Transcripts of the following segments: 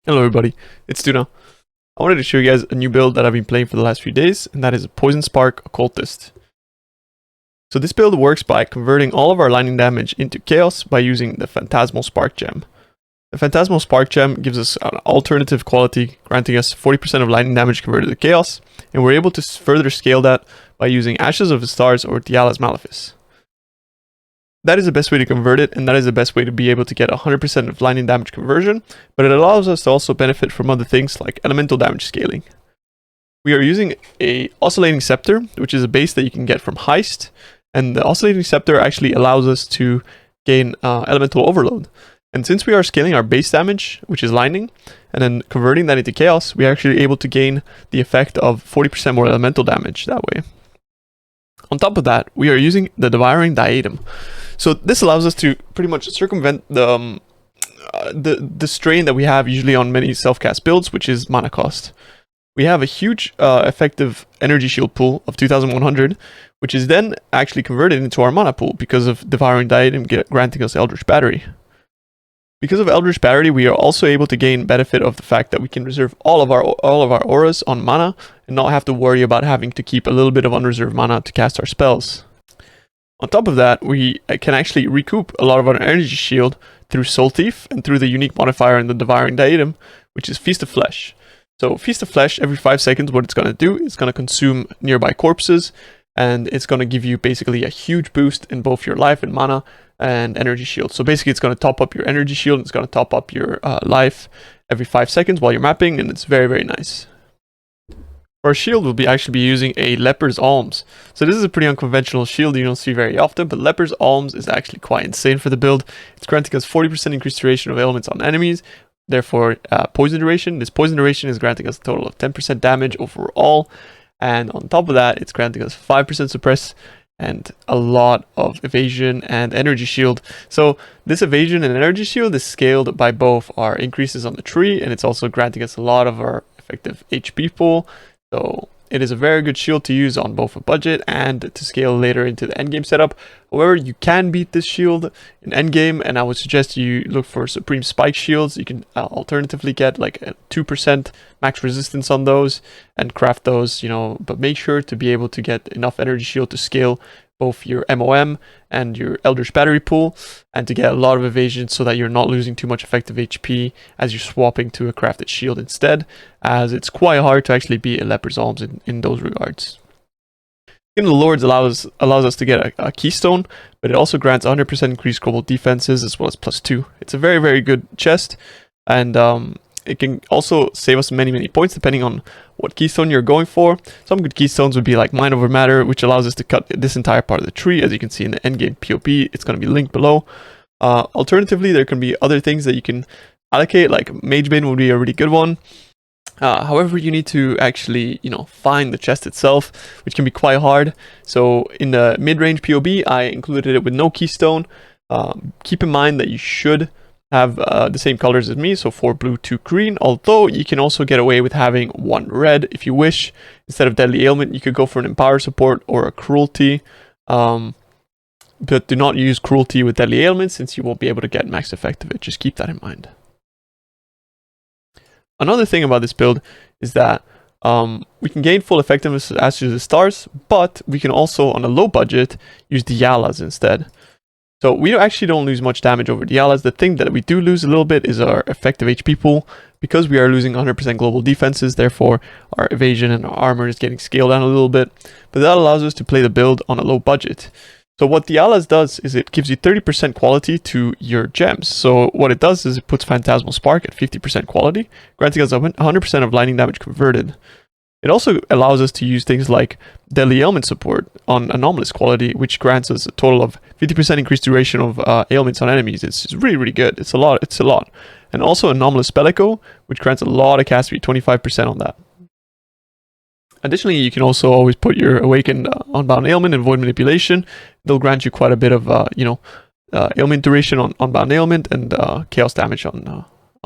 Hello everybody, it's Tuna. I wanted to show you guys a new build that I've been playing for the last few days, and that is Poison Spark Occultist. So this build works by converting all of our lightning damage into chaos by using the Phantasmal Spark Gem. The Phantasmal Spark Gem gives us an alternative quality, granting us 40% of lightning damage converted to chaos, and we're able to further scale that by using Ashes of the Stars or Diala's Malefice. That is the best way to convert it, and that is the best way to be able to get 100% of lightning damage conversion, but it allows us to also benefit from other things like elemental damage scaling. We are using a Oscillating Scepter, which is a base that you can get from Heist, and the Oscillating Scepter actually allows us to gain elemental overload. And since we are scaling our base damage, which is lightning, and then converting that into chaos, we are actually able to gain the effect of 40% more elemental damage that way. On top of that, we are using the Devouring Diadem. So this allows us to pretty much circumvent the strain that we have usually on many self-cast builds, which is mana cost. We have a huge effective energy shield pool of 2100, which is then actually converted into our mana pool because of Devouring Diadem granting us Eldritch Battery. Because of Eldritch Battery, we are also able to gain benefit of the fact that we can reserve all of our auras on mana and not have to worry about having to keep a little bit of unreserved mana to cast our spells. On top of that, we can actually recoup a lot of our energy shield through Soul Thief and through the unique modifier in the Devouring Diadem, which is Feast of Flesh. So Feast of Flesh, every 5 seconds, what it's going to do is going to consume nearby corpses, and it's going to give you basically a huge boost in both your life and mana and energy shield. So basically it's going to top up your energy shield, and it's going to top up your life every 5 seconds while you're mapping, and it's very, very nice. For our shield, we'll actually be using a Leper's Alms. So this is a pretty unconventional shield you don't see very often, but Leper's Alms is actually quite insane for the build. It's granting us 40% increased duration of ailments on enemies, therefore poison duration. This poison duration is granting us a total of 10% damage overall, and on top of that, it's granting us 5% suppress and a lot of evasion and energy shield. So this evasion and energy shield is scaled by both our increases on the tree, and it's also granting us a lot of our effective HP pool. So it is a very good shield to use on both a budget and to scale later into the endgame setup. However, you can beat this shield in endgame, and I would suggest you look for Supreme Spike shields. You can alternatively get like a 2% max resistance on those and craft those, but make sure to be able to get enough energy shield to scale both your MOM and your Eldritch Battery pool, and to get a lot of evasion so that you're not losing too much effective HP as you're swapping to a crafted shield instead, as it's quite hard to actually beat a Leper's Alms in those regards. Skin of the Lords allows us to get a keystone, but it also grants 100% increased global defenses as well as +2. It's a very, very good chest, and it can also save us many, many points depending on what keystone you're going for. Some good keystones would be like Mind Over Matter, which allows us to cut this entire part of the tree. As you can see in the endgame PoE, it's going to be linked below. Alternatively, there can be other things that you can allocate, like Mage Bin would be a really good one. However, you need to actually, find the chest itself, which can be quite hard. So in the mid-range PoE, I included it with no keystone. Keep in mind that you should have the same colors as me, so 4 blue, 2 green, although you can also get away with having 1 red if you wish. Instead of Deadly Ailment, you could go for an Empower support or a Cruelty, but do not use Cruelty with Deadly Ailment since you won't be able to get max effect of it. Just keep that in mind. Another thing about this build is that we can gain full effectiveness as Ashes of the Stars, but we can also, on a low budget, use Diala's instead. So we actually don't lose much damage over Diala's. The thing that we do lose a little bit is our effective HP pool, because we are losing 100% global defenses. Therefore, our evasion and our armor is getting scaled down a little bit, but that allows us to play the build on a low budget. So what Diala's does is it gives you 30% quality to your gems. So what it does is it puts Phantasmal Spark at 50% quality, granting us 100% of lightning damage converted. It also allows us to use things like Deadly Ailment support on Anomalous quality, which grants us a total of 50% increased duration of ailments on enemies. It's really, really good. It's a lot. And also Anomalous Spell Echo, which grants a lot of cast speed, 25% on that. Additionally, you can also always put your Awakened Unbound Ailment and Void Manipulation. They'll grant you quite a bit of, ailment duration on Unbound Ailment and chaos damage on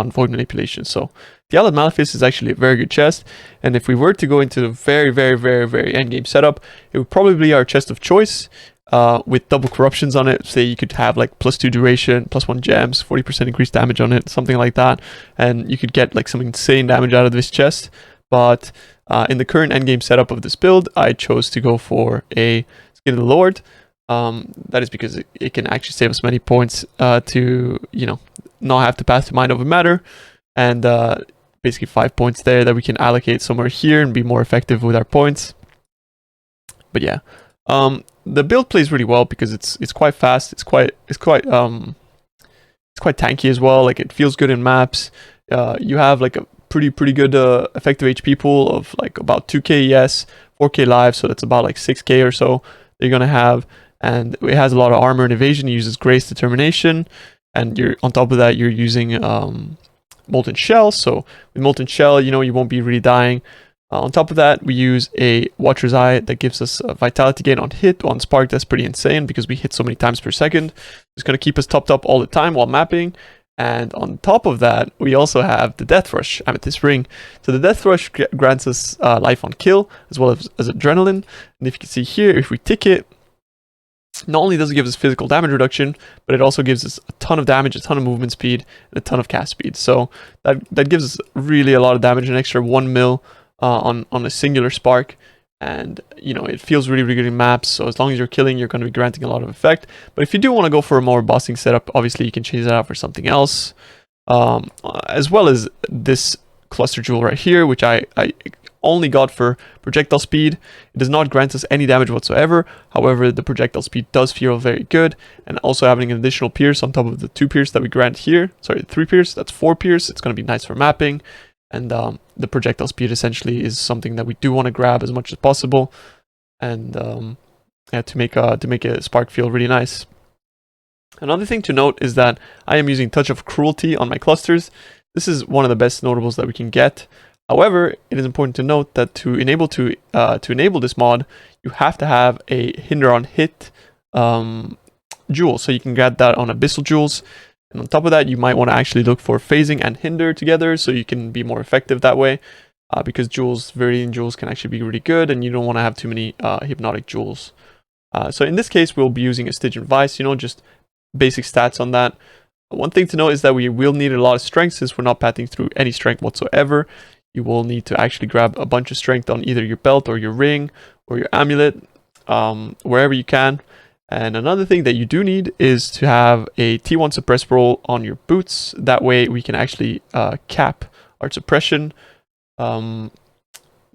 Void Manipulation. So Diala's Malefice is actually a very good chest, and if we were to go into the very, very, very, very endgame setup, it would probably be our chest of choice. with double corruptions on it. Say you could have like +2 duration, +1 gems, 40% increased damage on it, something like that, and you could get like some insane damage out of this chest. But in the current endgame setup of this build, I chose to go for a Skin of the Lord. That is because it can actually save us many points to, you know, not have to pass to Mind Over Matter, and basically 5 points there that we can allocate somewhere here and be more effective with our points. But yeah, the build plays really well because it's quite fast. It's quite tanky as well. Like, it feels good in maps. You have like a pretty good effective HP pool of like about 2k ES, 4k life, so that's about like 6k or so that you're gonna have. And it has a lot of armor and evasion. It uses Grace Determination, and you're on top of that you're using Molten Shell. So with Molten Shell, you know, you won't be really dying. On top of that, we use a Watcher's Eye that gives us a vitality gain on hit. On Spark, that's pretty insane because we hit so many times per second. It's going to keep us topped up all the time while mapping. And on top of that, we also have the Death Rush Amethyst Ring. So the Death Rush grants us life on kill as well as adrenaline. And if you can see here, if we tick it, not only does it give us physical damage reduction, but it also gives us a ton of damage, a ton of movement speed, and a ton of cast speed. So that gives us really a lot of damage, an extra 1 mil on a singular spark. And, you know, it feels really good in maps. So as long as you're killing, you're going to be granting a lot of effect. But if you do want to go for a more bossing setup, obviously you can change that out for something else. As well as this cluster jewel right here, which I only got for projectile speed. It does not grant us any damage whatsoever. However, the projectile speed does feel very good, and also having an additional pierce on top of the 2 pierce that we grant here, sorry, 3 pierce, that's 4 pierce. It's going to be nice for mapping, and the projectile speed essentially is something that we do want to grab as much as possible, and yeah, to make a spark feel really nice. Another thing to note is that I am using Touch of Cruelty on my clusters. This is one of the best notables that we can get. However, it is important to note that to enable this mod, you have to have a hinder on hit jewel. So you can get that on Abyssal Jewels. And on top of that, you might want to actually look for phasing and hinder together so you can be more effective that way. Because jewels, Viridian jewels can actually be really good, and you don't want to have too many hypnotic jewels. So in this case, we'll be using a Stygian Vice, you know, just basic stats on that. One thing to note is that we will need a lot of strength since we're not pathing through any strength whatsoever. You will need to actually grab a bunch of strength on either your belt or your ring or your amulet, wherever you can. And another thing that you do need is to have a T1 suppress roll on your boots. That way we can actually cap our suppression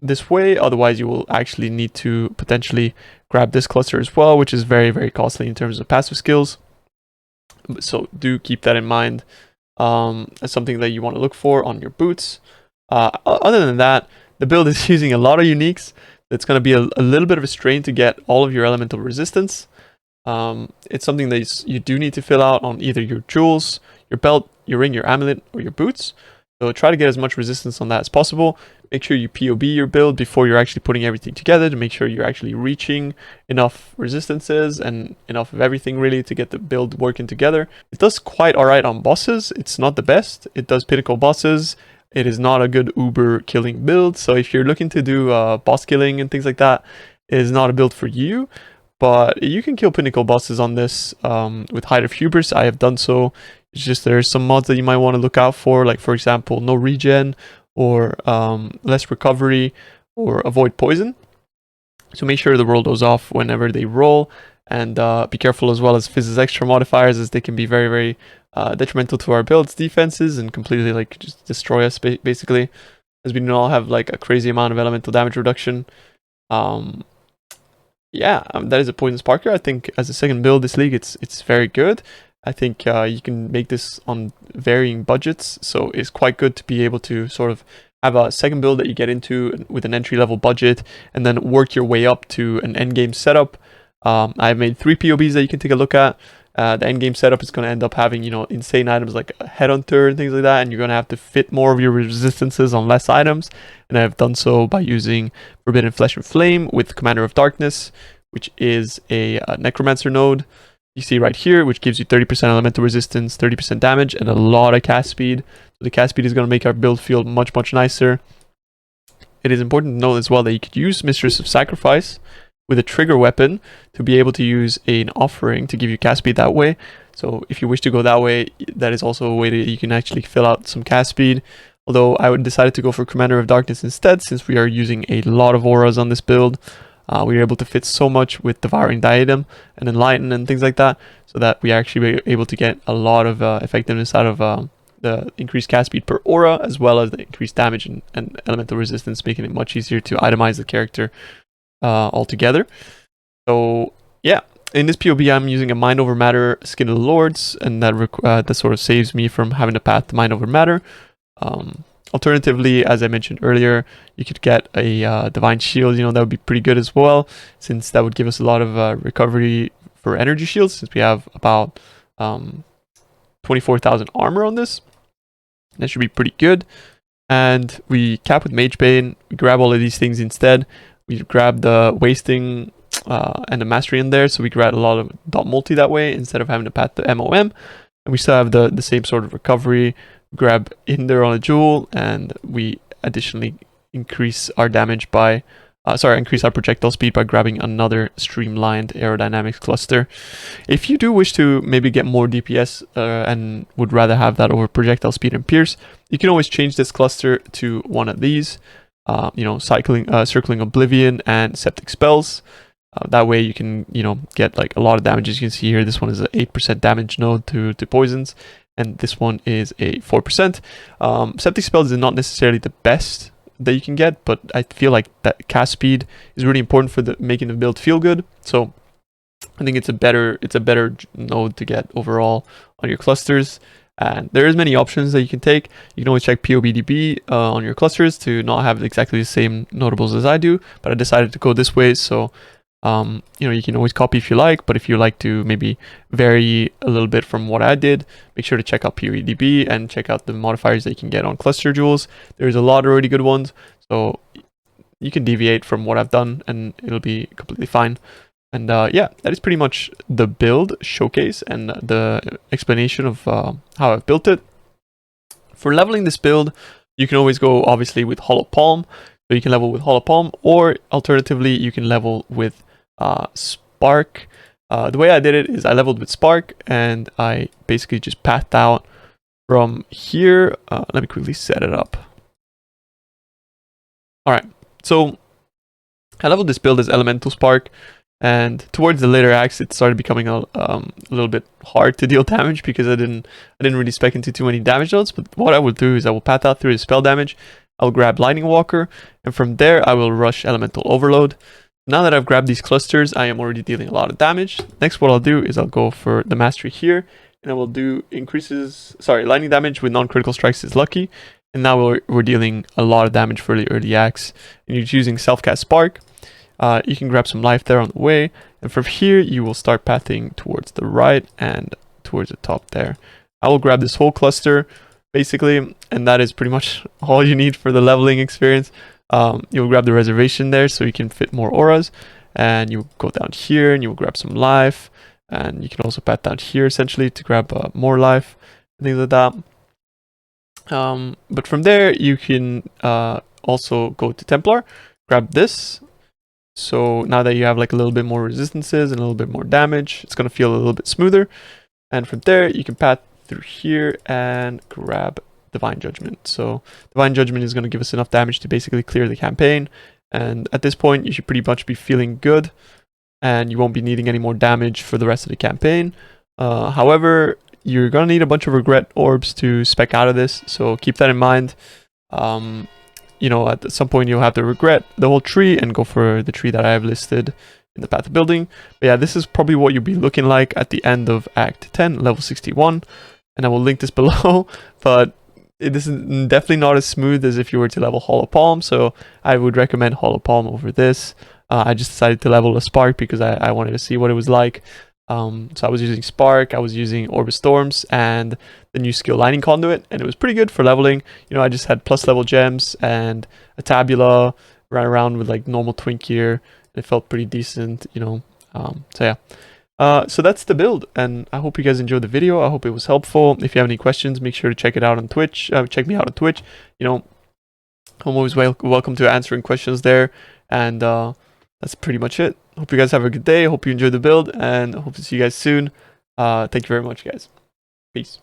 this way. Otherwise you will actually need to potentially grab this cluster as well, which is very costly in terms of passive skills. So do keep that in mind as something that you want to look for on your boots. Other than that, the build is using a lot of uniques. It's going to be a little bit of a strain to get all of your elemental resistance. It's something that you do need to fill out on either your jewels, your belt, your ring, your amulet, or your boots. So try to get as much resistance on that as possible. Make sure you POB your build before you're actually putting everything together to make sure you're actually reaching enough resistances and enough of everything really to get the build working together. It does quite alright on bosses. It's not the best. It does pinnacle bosses. It is not a good uber killing build. So if you're looking to do boss killing and things like that, it is not a build for you. But you can kill pinnacle bosses on this with Height of Hubris. I have done so. It's just there's some mods that you might want to look out for, like for example, no regen or less recovery or avoid poison. So make sure the roll goes off whenever they roll, and be careful as well as Fizz's extra modifiers, as they can be very detrimental to our build's defenses and completely like just destroy us basically, as we do not have like a crazy amount of elemental damage reduction. Yeah, that is a Poison Sparker. I think as a second build this league, it's very good. I think you can make this on varying budgets, so it's quite good to be able to sort of have a second build that you get into with an entry-level budget and then work your way up to an endgame setup. I've made 3 POBs that you can take a look at. The endgame setup is going to end up having, you know, insane items like a Headhunter and things like that, and you're going to have to fit more of your resistances on less items. And I've done so by using Forbidden Flesh and Flame with Commander of Darkness, which is a Necromancer node. You see right here, which gives you 30% elemental resistance, 30% damage, and a lot of cast speed. So the cast speed is going to make our build feel much nicer. It is important to note as well that you could use Mistress of Sacrifice with a trigger weapon to be able to use an offering to give you cast speed that way. So if you wish to go that way, that is also a way that you can actually fill out some cast speed. Although I would decided to go for Commander of Darkness instead, since we are using a lot of auras on this build. We were able to fit so much with Devouring Diadem and Enlighten and things like that, so that we actually were able to get a lot of effectiveness out of the increased cast speed per aura, as well as the increased damage and elemental resistance, making it much easier to itemize the character altogether. So yeah, in this POB I'm using a Mind Over Matter Skin of the Lords, and that sort of saves me from having to path to Mind Over Matter. Alternatively, as I mentioned earlier, you could get a Divine Shield. That would be pretty good as well, since that would give us a lot of recovery for energy shields, since we have about 24,000 armor on this. That should be pretty good. And we cap with Mage Bane. We grab all of these things instead. We grab the Wasting and the Mastery in there, so we grab a lot of dot multi that way instead of having to path the MOM. And we still have the same sort of recovery. Grab in there on a jewel, and we additionally increase our damage by increase our projectile speed by grabbing another streamlined aerodynamics cluster. If you do wish to maybe get more DPS and would rather have that over projectile speed and pierce, you can always change this cluster to one of these, Circling Oblivion and Septic Spells. That way you can get like a lot of damage. As you can see here, this one is an 8% damage node to poisons, and this one is a 4%. Septic Spells is not necessarily the best that you can get, but I feel like that cast speed is really important for making the build feel good. So I think it's a better node to get overall on your clusters. And there is many options that you can take. You can always check POBDB on your clusters to not have exactly the same notables as I do, but I decided to go this way. So you can always copy if you like, but if you like to maybe vary a little bit from what I did, make sure to check out POEDB and check out the modifiers that you can get on cluster jewels. There's a lot of really good ones, so you can deviate from what I've done and it'll be completely fine. And yeah, that is pretty much the build showcase and the explanation of how I've built it. For leveling this build, you can always go obviously with Hollow Palm. So you can level with Hollow Palm, or alternatively you can level with Spark. The way I did it is I leveled with Spark, and I basically just pathed out from here. Let me quickly set it up. Alright, so I leveled this build as Elemental Spark, and towards the later acts it started becoming a little bit hard to deal damage because I didn't really spec into too many damage nodes. But what I will do is I will path out through the spell damage. I'll grab Lightning Walker, and from there I will rush Elemental Overload. Now that I've grabbed these clusters, I am already dealing a lot of damage. Next, what I'll do is I'll go for the Mastery here, and I will do lightning damage with non-critical strikes is lucky. And now we're dealing a lot of damage for the early acts. And you're using Self-Cast Spark. You can grab some life there on the way, and from here you will start pathing towards the right and towards the top there. I will grab this whole cluster, basically, and that is pretty much all you need for the leveling experience. You'll grab the reservation there so you can fit more auras, and you go down here and you'll grab some life, and you can also path down here essentially to grab more life and things like that. But from there you can also go to Templar, grab this. So now that you have like a little bit more resistances and a little bit more damage, it's going to feel a little bit smoother. And from there you can path through here and grab Divine Judgment. So Divine Judgment is going to give us enough damage to basically clear the campaign, and at this point you should pretty much be feeling good and you won't be needing any more damage for the rest of the campaign. However, you're going to need a bunch of regret orbs to spec out of this, so keep that in mind. At some point you'll have to regret the whole tree and go for the tree that I have listed in the Path of Building. But yeah, this is probably what you'll be looking like at the end of Act 10, level 61. And I will link this below, but this is definitely not as smooth as if you were to level Hollow Palm, so I would recommend Hollow Palm over this. I just decided to level a Spark because I wanted to see what it was like. So I was using Spark, I was using Orb of Storms, and the new skill Lightning Conduit, and it was pretty good for leveling. I just had plus level gems and a Tabula, ran around with like normal Twink gear. It felt pretty decent, so yeah. So that's the build, and I hope you guys enjoyed the video. I hope it was helpful. If you have any questions, make sure to check it out on Twitch. Check me out on Twitch. I'm always welcome to answering questions there. And that's pretty much it. Hope you guys have a good day. Hope you enjoyed the build, and hope to see you guys soon. Thank you very much, guys. Peace.